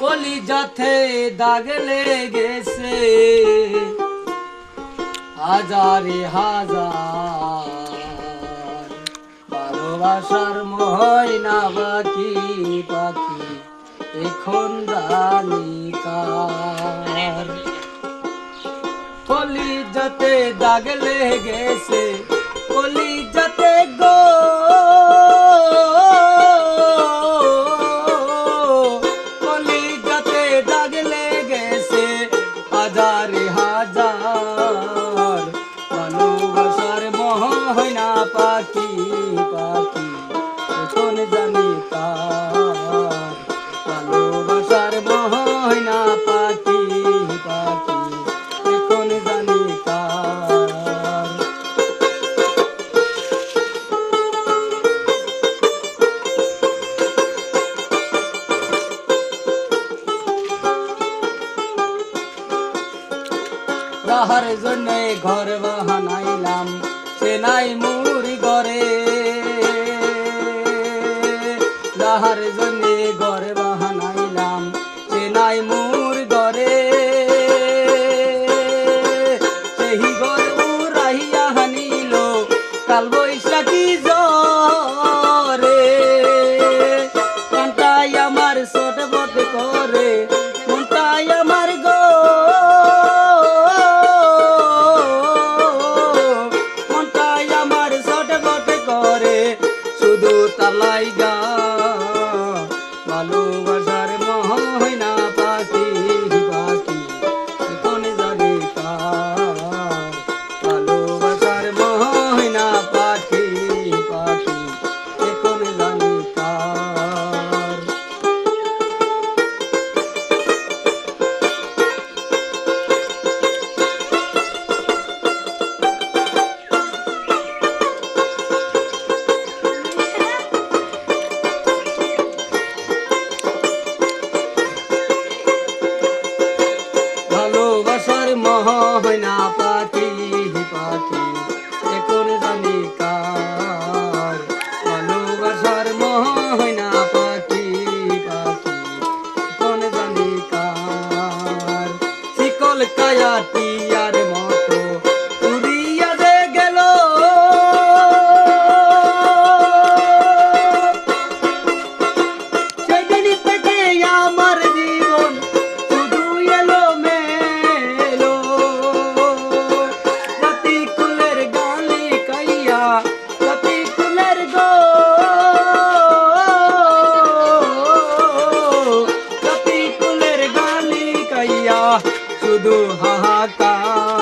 কলিজাতে দাগ লেগেছে হাজারে হাজার, ভালোবাসার ময়না বাকি পাখি এখন জানি কার। কলিজাতে দাগ লেগেছে, কলিজাতে গো, কলিজাতে দাগ লেগেছে হাজারে হাজার, ভালোবাসার ময়না পাখি পাখি এখন জানি কার। ভালোবাসার ময়না পাখি পাখি এখন জানি কার। যাহার জন্যে ঘর বানাইলাম সে নাই মোর ঘরে, যাহার জন্যে ঘর বানাইলাম সে নাই মোর ঘরে, সেই ঘর উড়াইয়া হানিল কাল বৈশাখী ঝড়ে। মনটাই আমার ছটফট করে, মনটাই আমার গো, মনটাই আমার ছটফট করে শুধু তার লাইগা। ভালোবাসার ময়না পাখি পাখি এখন জানি কার। ভালোবাসার ময়না পাখি পাখি এখন জানি কার। ভালোবাসার ময়না পাখি পাখি এখন জানি কার। ভালোবাসার ময়না পাখি পাখি এখন জানি কার। শিকল কায়াটিয়ার মতো উড়িয়া যে গেল, সেদিন থেকে আমার জীবন শুধু এলো মেলো। রাতি কুলের গালি কাইয়া, রাতি কুলের গো, রাতি কুলের গালি কাইয়া শুধু হাহাকার।